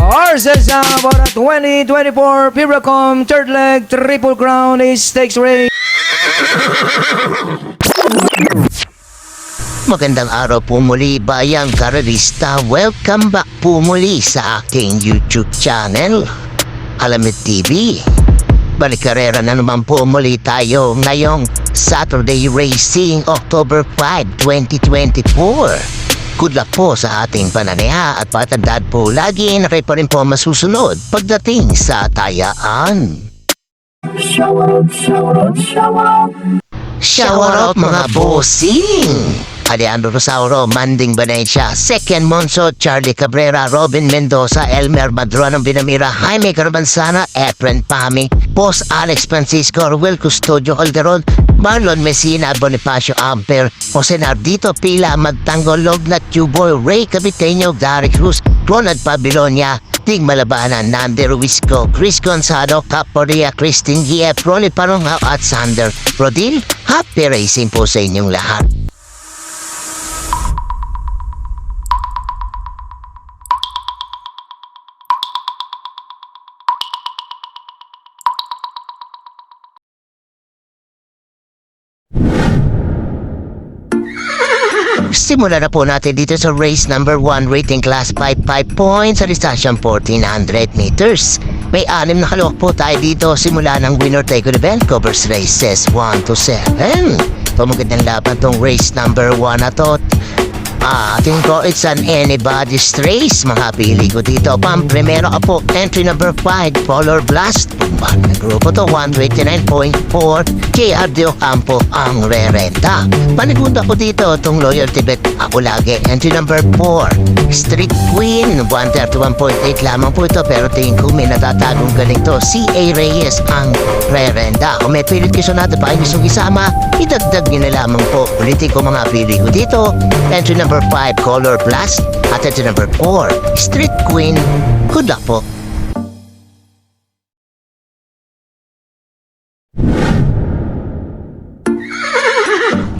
Horses about a 2024 Piracom third leg triple crown stakes race. Magandang araw po muli, bayang karalista. Welcome back po muli sa aking YouTube channel, Alamid TV. Balikarera na naman po muli tayo ngayong Saturday Racing October 5, 2024. Good luck po sa ating pananaha at patandaan po lagi na kayo pa rin po masusunod pagdating sa tayaan. Shout out mga bossing! Alejandro Rosauro, Manding Banecia, Second Monso, Charlie Cabrera, Robin Mendoza, Elmer Madron ng Binamira, Jaime Carbanzana, Efren Pami, Boss Alex Francisco, Ruel Custodio Calderon, Marlon Messina, Bonifacio Amper, Jose Nardito Pila, Magtanggol, Lognat Tuboy, Ray Caviteño, Derek Cruz, Ronald Pabilonia, Ting Malabanan, Nande Ruisco, Chris Gonzalo, Caporia, Christine Gief, Ronnie Parongao at Sander Rodil. Happy racing po sa inyong lahat. Simulan na po natin dito sa race number 1, rating class 5 points sa distansyang 1400 meters. May 6 na kalok po tayo dito. Simula ng winner take on event covers races 1 to 7. Ito magandang laban tong race number 1 na to. Tingin ko it's an anybody's race. Mga pili ko dito. Primero ka po, entry number 5, Polar Blast. Tumbang na grupo to, 129.4. JR De Ocampo ang re-renta. Panigunda ko dito, itong Loyalty Bet. Ako lagi, entry number 4, Street Queen. 131.8 lamang po ito, pero tingin ko may natatagong galing to. CA Reyes ang re-renta. Kung may pilit kisonado pa kayo gustong isama, idagdag nyo na lamang po. Ulitin ko mga pili ko dito. Entry number 5, Color Blast. At entry number 4, Street Queen. Good luck po.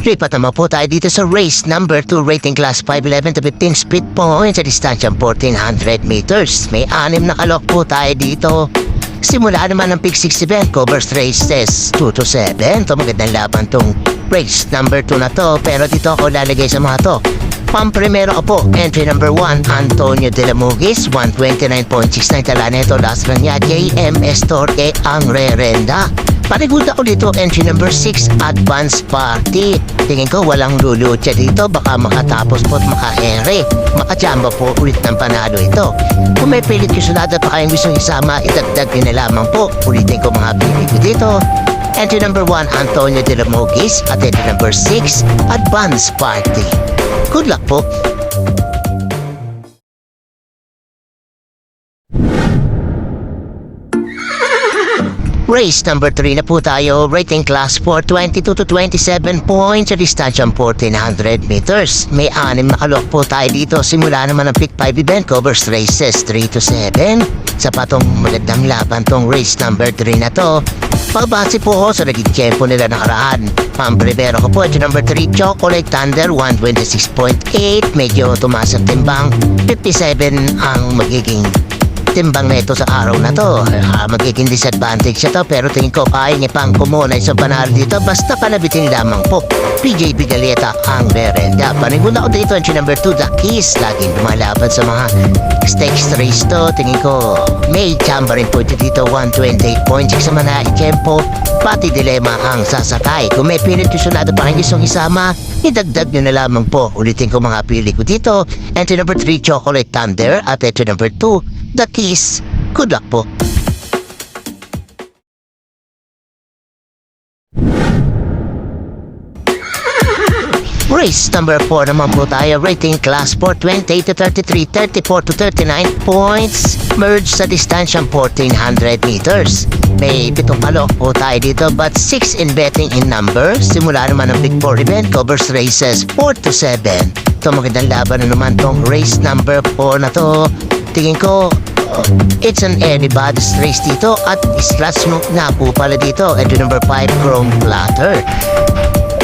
Lipat naman po tayo dito sa race number 2, rating class 511 to 15 speed points sa distansyang 1400 meters. May 6 na kalok po tayo dito. Simula naman ng Pick 6 event, covers races 2 to 7. Ito magandang laban tong race number 2 na to, pero dito ako lalagay sa mga to. Primero ko po, entry number 1, Antonio De La Mugis, 129.69 tala neto, last run niya, JMS Torque ang re-renda. Paniguda ko dito, entry number 6, Advance Party. Tingin ko walang lulutya dito, baka makatapos po at maka-ere. Makachamba po ulit ng panalo ito. Kung may pilit kisunada pa kayong gustong isama, itagdag din na lamang po. Ulitin ko mga pilit ko dito. Entry number 1, Antonio De La Mugis, at entry number 6, Advance Party. Good luck po. Race number 3 na po tayo, rating class 4, 22 to 27 points sa distansyang 1400 meters. May 6 na kalok po tayo dito. Simula naman ang Pick 5 event, covers races 3 to 7. Sa patong magandang laban tong race number 3 na to. Pagbase po ako sa naging tiyempo nila nakaraan. Primero ko po, ito number 3, Chocolate Thunder, 126.8. Medyo tumaas ang timbang. 57 ang magiging timbang na ito sa araw na to. Magiging disadvantage siya to, pero tingin ko kaya niya pang kumunay sa panalo dito basta panabitin lamang po. PJ Bigaleta ang re-renda. Paniguna ko dito, entry number 2, The Kiss. Laging lumalaban sa mga stakes race to. Tingin ko may chamba rin po dito, 128.6 sa mga tempo. Pati Dilema ang sasakay. Kung may pilit kusunado pa kayo gustong isama, idagdag nyo na lamang po. Ulitin ko mga pili ko dito. Entry number 3, Chocolate Thunder. At entry number 2, The Kiss. Good luck po. Race number 4 naman po tayo, rating class 4, 28 to 33, 34 to 39 points. Merge sa distansyang 1400 meters. May 7 kalok po tayo dito, but 6 in betting in number. Simula naman ang Big 4 event, covers races 4 to 7. Ito magandang laban na naman tong race number 4 na to. Tingin ko it's an anybody's race dito at slot smoke na po pala dito. Entry number 5, Chrome Platter.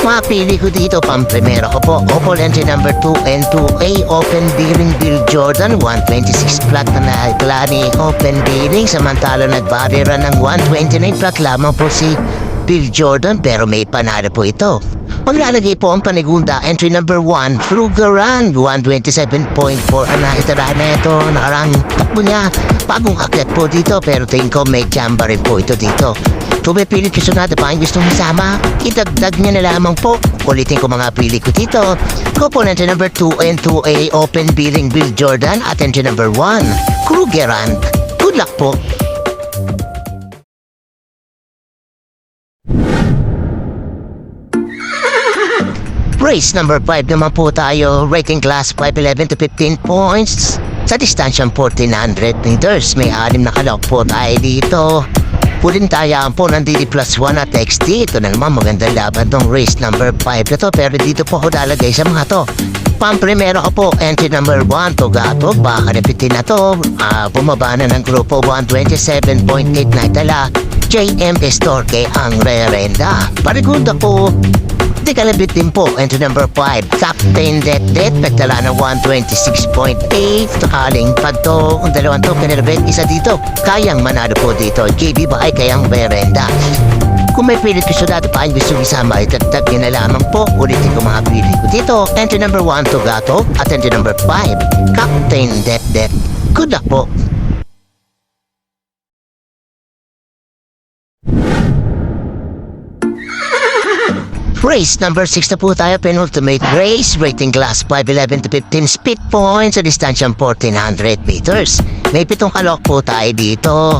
Mapili ko dito pang-primero ko po. Opel engine number 2 and 2A open bearing Bill Jordan 126 plat na Glani open bearing, samantala nagbarira ng 129 plat lamang po si Bill Jordan, pero may panalo po ito. Maglalagay po ang panigunda entry number 1 Frugaran 127.4 ang nakitara na ito. Nakarang takbo niya, bagong akyat po dito, pero tingin ko may jamba rin po ito dito. Kung may pilit gusto natin pa ang gustong isama, idagdag niya na lamang po. Ulitin ko mga pili ko dito. Couple entry number 2 and 2A open bearing Bill Jordan at entry number 1 Krugeran. Good luck po. Race number 5 naman po tayo. Rating class 511 to 15 points. Sa distansyang 1400 meters. May 6 na kalok po tayo dito. Pwedeng tayaan po ng DD plus 1 at XT. Ito na naman magandang laban ng race number 5 na to. Pero dito po ako lalagay sa mga to. Pamprimero ko po, entry number 1, Tugatog. Baka napitin na to. Bumaba na ng grupo 127.8 na itala. JM Estorque ang re-renda. Parigunda po. Di kalabit din po, entry number 5, Captain Det, nagtala ng 126.8. Sakaling pagto, ang dalawang to, kinalabit, isa dito. Kayang manalo po dito, JB ba ay kayang merenda. Kung may pilit gusto dati pa ang gusto isama, itagtag nyo na lamang po. Ulitin ko mga pilit ko dito. Entry number 1, Tugato, at entry number 5, Captain Det. Good luck po. Race number 6 na po tayo, penultimate race, rating class 511 to 15 speed points sa distansyang 1400 meters. May 7 kalok po tayo dito.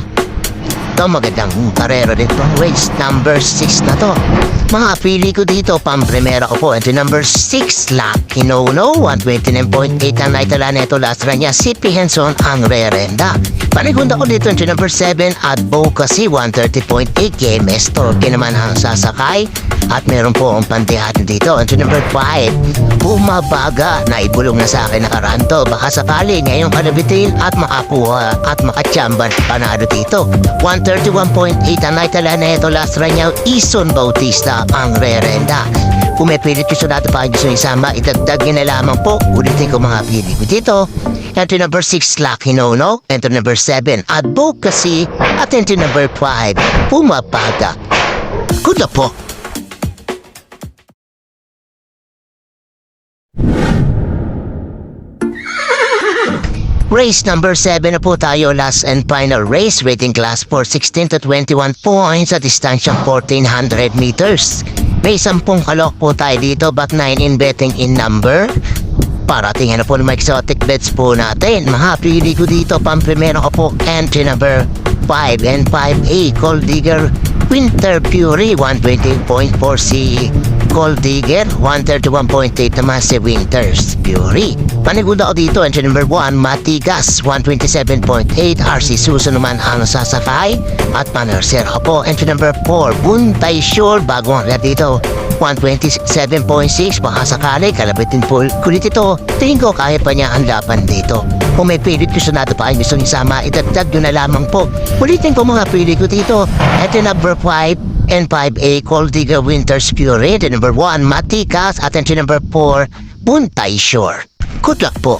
Ito magandang karero din po. Race number 6 na to. Mga pili ko dito, pang-primera ko po, entry number 6, Lucky No-No, 129.8 ang naitala na ito, last run niya, si P. Henson ang re-renda. Panigunda ko dito, entry number 7, Advocacy, 130.8, Game Estorque naman ang sasakay. At meron po ang pantihan dito, entry number 5, Bumabaga, na ibulong na sa akin nakaranto. Baka sakali ngayong kalabitin at makakuha at makatsamban panalo dito. 131.8 ang naitala na ito, last run niya, Ison Bautista ang re-renda. Kung may pilit gusto natin pa gusto isama, itagdag nyo na lamang po. Ulitin ko mga pili ko dito. Entry number 6, Lucky No-No. Entry number 7, Advocacy. At entry number 5, Bumabaga. Good luck po. Race number 7 na po tayo, last and final race, rating class for 16 to 21 points sa distansyang 1400 meters. May 10 kalok po tayo dito, but 9 in betting in number. Para tingnan na po ng mga exotic bets po natin. Mga pili ko dito, pamprimero ko po, entry number 5 and 5A, Gold Digger Winter Fury, 120.4 si Gold Digger, 131.8 naman si Winter's Fury. Paniguda ko dito, entry number 1, Matigas, 127.8, RC Suso naman ang sasakay. At panerser ko po, entry number 4, Buntay Shore, bago ang dito, 127.6, baka sakali, kalabitin po kulit ito. Tingin ko kaya pa niya ang laban dito. Kung may pilit gusto natin pa ang gusto isama, itagtag nyo na lamang po. Ulitin ko mga pili ko dito, entry number 5 and 5A, Gold Digger Winter's Fury, entry number 1, Matigas, at entry number 4, Buntay Shore. Good luck po.